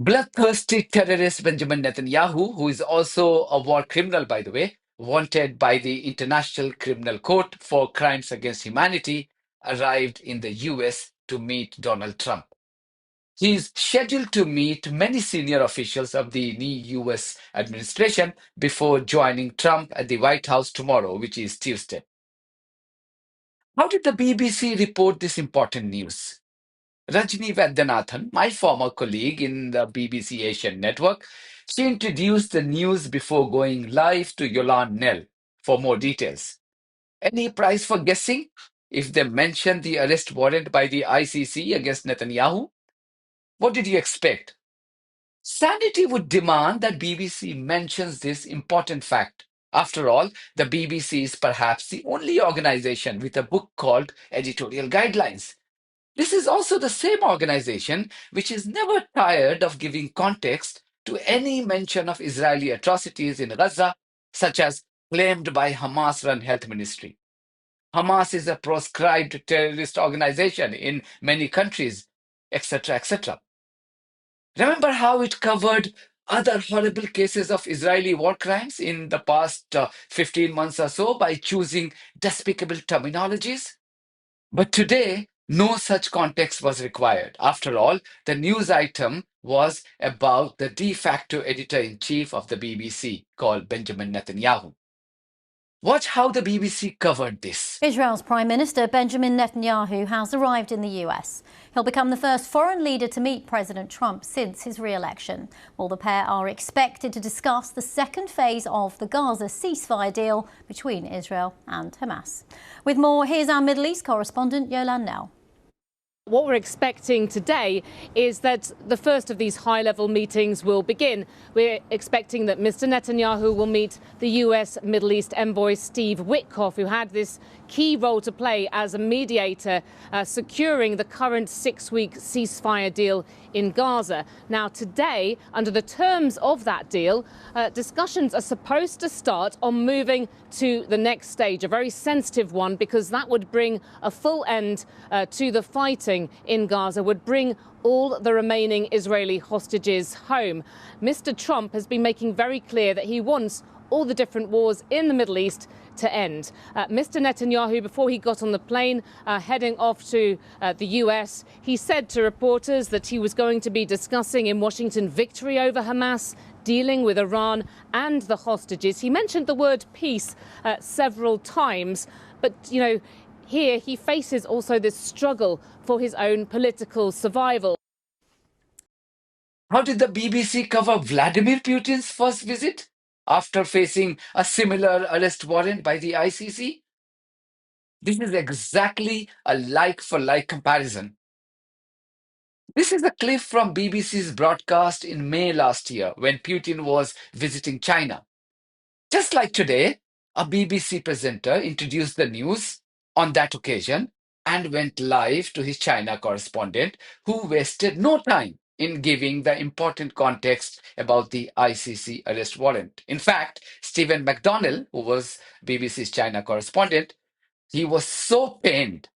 Bloodthirsty terrorist Benjamin Netanyahu, who is also a war criminal, by the way, wanted by the International Criminal Court for crimes against humanity, arrived in the US to meet Donald Trump. He is scheduled to meet many senior officials of the new US administration before joining Trump at the White House tomorrow, which is Tuesday. How did the BBC report this important news? Rajni Vaidyanathan, my former colleague in the BBC Asian network, she introduced the news before going live to Yolande Nell for more details. Any prize for guessing if they mentioned the arrest warrant by the ICC against Netanyahu? What did you expect? Sanity would demand that BBC mentions this important fact. After all, the BBC is perhaps the only organization with a book called Editorial Guidelines. This is also the same organization which is never tired of giving context to any mention of Israeli atrocities in Gaza, such as claimed by Hamas-run health ministry. Hamas is a proscribed terrorist organization in many countries, etc., etc. Remember how it covered other horrible cases of Israeli war crimes in the past 15 months or so by choosing despicable terminologies? But today, no such context was required. After all, the news item was about the de facto editor-in-chief of the BBC, called Benjamin Netanyahu. Watch how the BBC covered this. Israel's Prime Minister Benjamin Netanyahu has arrived in the US. He'll become the first foreign leader to meet President Trump since his re-election. Well, the pair are expected to discuss the second phase of the Gaza ceasefire deal between Israel and Hamas. With more, here's our Middle East correspondent Yolande Nell. What we're expecting today is that the first of these high-level meetings will begin. We're expecting that Mr. Netanyahu will meet the US Middle East envoy Steve Witkoff, who had this key role to play as a mediator, securing the current 6-week ceasefire deal in Gaza. Now, today, under the terms of that deal, discussions are supposed to start on moving to the next stage, a very sensitive one, because that would bring a full end to the fighting in Gaza, would bring all the remaining Israeli hostages home. Mr. Trump has been making very clear that he wants all the different wars in the Middle East to end. Mr. Netanyahu, before he got on the plane heading off to the US, he said to reporters that he was going to be discussing in Washington victory over Hamas, dealing with Iran and the hostages. He mentioned the word peace several times, but, you know, here he faces also this struggle for his own political survival. How did the BBC cover Vladimir Putin's first visit after facing a similar arrest warrant by the ICC? This is exactly a like-for-like comparison. This is a clip from BBC's broadcast in May last year when Putin was visiting China. Just like today, a BBC presenter introduced the news on that occasion and went live to his China correspondent, who wasted no time in giving the important context about the ICC arrest warrant. In fact, Stephen McDonnell, who was BBC's China correspondent, he was so pained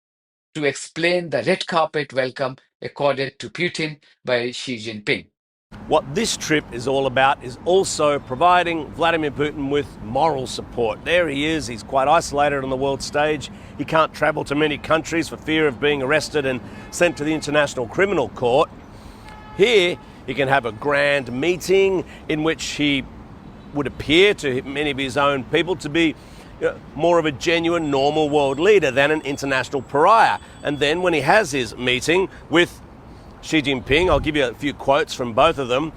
to explain the red carpet welcome accorded to Putin by Xi Jinping. What this trip is all about is also providing Vladimir Putin with moral support. There he is, he's quite isolated on the world stage. He can't travel to many countries for fear of being arrested and sent to the International Criminal Court. Here, he can have a grand meeting in which he would appear to many of his own people to be more of a genuine, normal world leader than an international pariah. And then when he has his meeting with Xi Jinping, I'll give you a few quotes from both of them.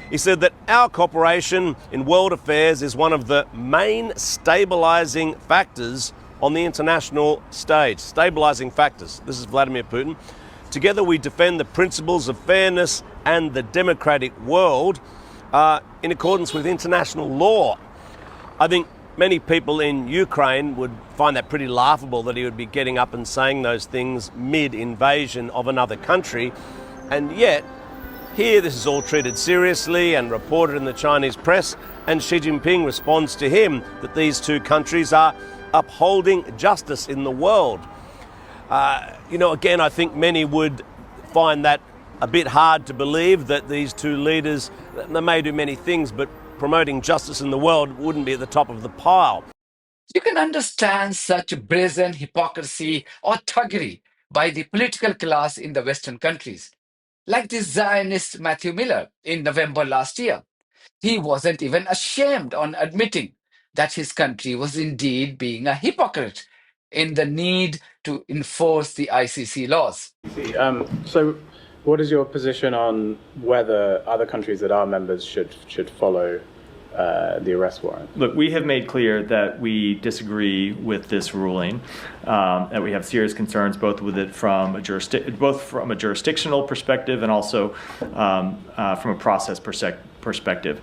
He said that our cooperation in world affairs is one of the main stabilising factors on the international stage. Stabilising factors. This is Vladimir Putin. Together we defend the principles of fairness and the democratic world in accordance with international law. I think many people in Ukraine would find that pretty laughable that he would be getting up and saying those things mid-invasion of another country. And yet, here this is all treated seriously and reported in the Chinese press, and Xi Jinping responds to him that these two countries are upholding justice in the world. Again, I think many would find that a bit hard to believe that these two leaders, they may do many things, but promoting justice in the world wouldn't be at the top of the pile. You can understand such brazen hypocrisy or thuggery by the political class in the Western countries, like this Zionist Matthew Miller in November last year. He wasn't even ashamed on admitting that his country was indeed being a hypocrite in the need to enforce the ICC laws. So, what is your position on whether other countries that are members should follow the arrest warrant? Look, we have made clear that we disagree with this ruling, that we have serious concerns both with it from a jurisdictional perspective and also from a process perspective.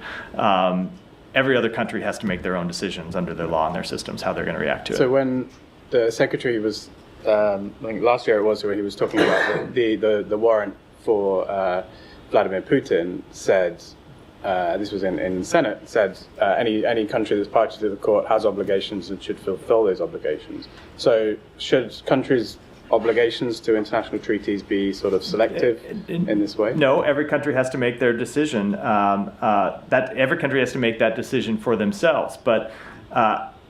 Every other country has to make their own decisions under their law and their systems, how they're going to react to it. So when the secretary was, I think last year it was, where he was talking about the warrant for Vladimir Putin, said, this was in Senate, said any country that's party to the court has obligations and should fulfill those obligations. So should countries' obligations to international treaties be sort of selective in this way? No, every country has to make their decision. That every country has to make that decision for themselves. But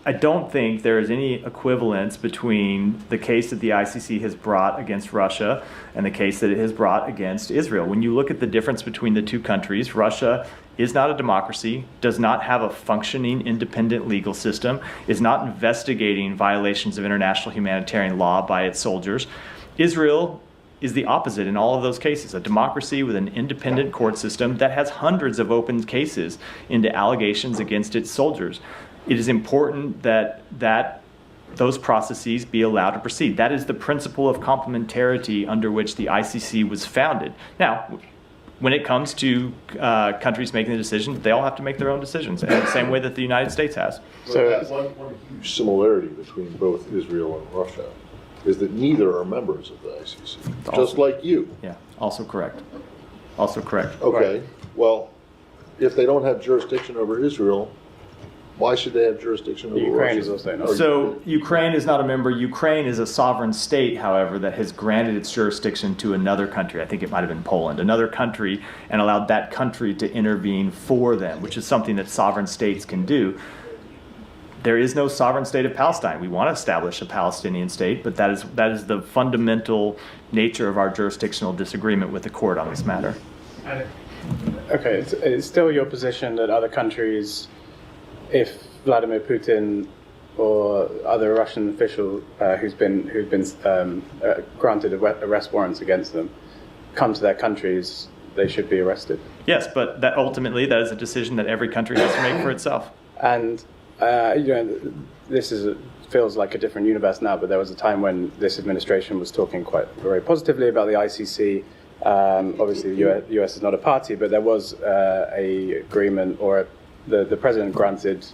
I don't think there is any equivalence between the case that the ICC has brought against Russia and the case that it has brought against Israel. When you look at the difference between the two countries, Russia is not a democracy, does not have a functioning independent legal system, is not investigating violations of international humanitarian law by its soldiers. Israel is the opposite in all of those cases, a democracy with an independent court system that has hundreds of open cases into allegations against its soldiers. It is important that those processes be allowed to proceed. That is the principle of complementarity under which the ICC was founded. Now, when it comes to countries making the decision, they all have to make their own decisions in the same way that the United States has. So one huge similarity between both Israel and Russia is that neither are members of the ICC, just like you. Yeah, also correct. Also correct. Okay, well, if they don't have jurisdiction over Israel, why should they have jurisdiction over Ukraine Russia? is also not. So Ukraine is not a member. Ukraine is a sovereign state, however, that has granted its jurisdiction to another country. I think it might have been Poland, another country, and allowed that country to intervene for them, which is something that sovereign states can do. There is no sovereign state of Palestine. We want to establish a Palestinian state, but that is the fundamental nature of our jurisdictional disagreement with the court on this matter. Okay, it's still your position that other countries, if Vladimir Putin or other Russian official who's been granted arrest warrants against them, come to their countries, they should be arrested. Yes, but that ultimately that is a decision that every country has to make for itself. And this feels like a different universe now, but there was a time when this administration was talking very positively about the ICC. Obviously, the US is not a party, but there was a agreement, or the president granted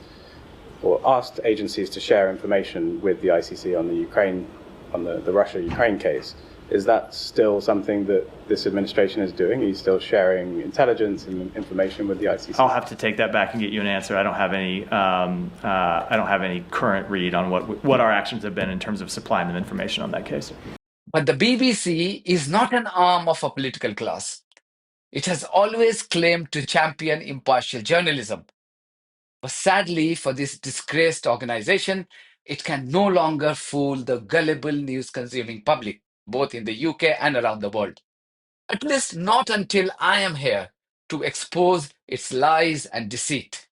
or asked agencies to share information with the ICC on the Russia-Ukraine case. Is that still something that this administration is doing? Are you still sharing intelligence and information with the ICC? I'll have to take that back and get you an answer. I don't have any. I don't have any current read on what our actions have been in terms of supplying them information on that case. But the BBC is not an arm of a political class. It has always claimed to champion impartial journalism. But sadly, for this disgraced organization, it can no longer fool the gullible news-consuming public, both in the UK and around the world. At least not until I am here to expose its lies and deceit.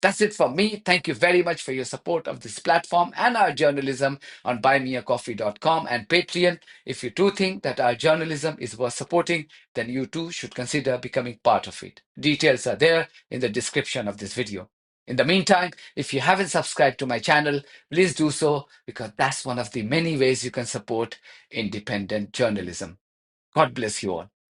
That's it from me. Thank you very much for your support of this platform and our journalism on buymeacoffee.com and Patreon. If you do think that our journalism is worth supporting, then you too should consider becoming part of it. Details are there in the description of this video. In the meantime, if you haven't subscribed to my channel, please do so, because that's one of the many ways you can support independent journalism. God bless you all.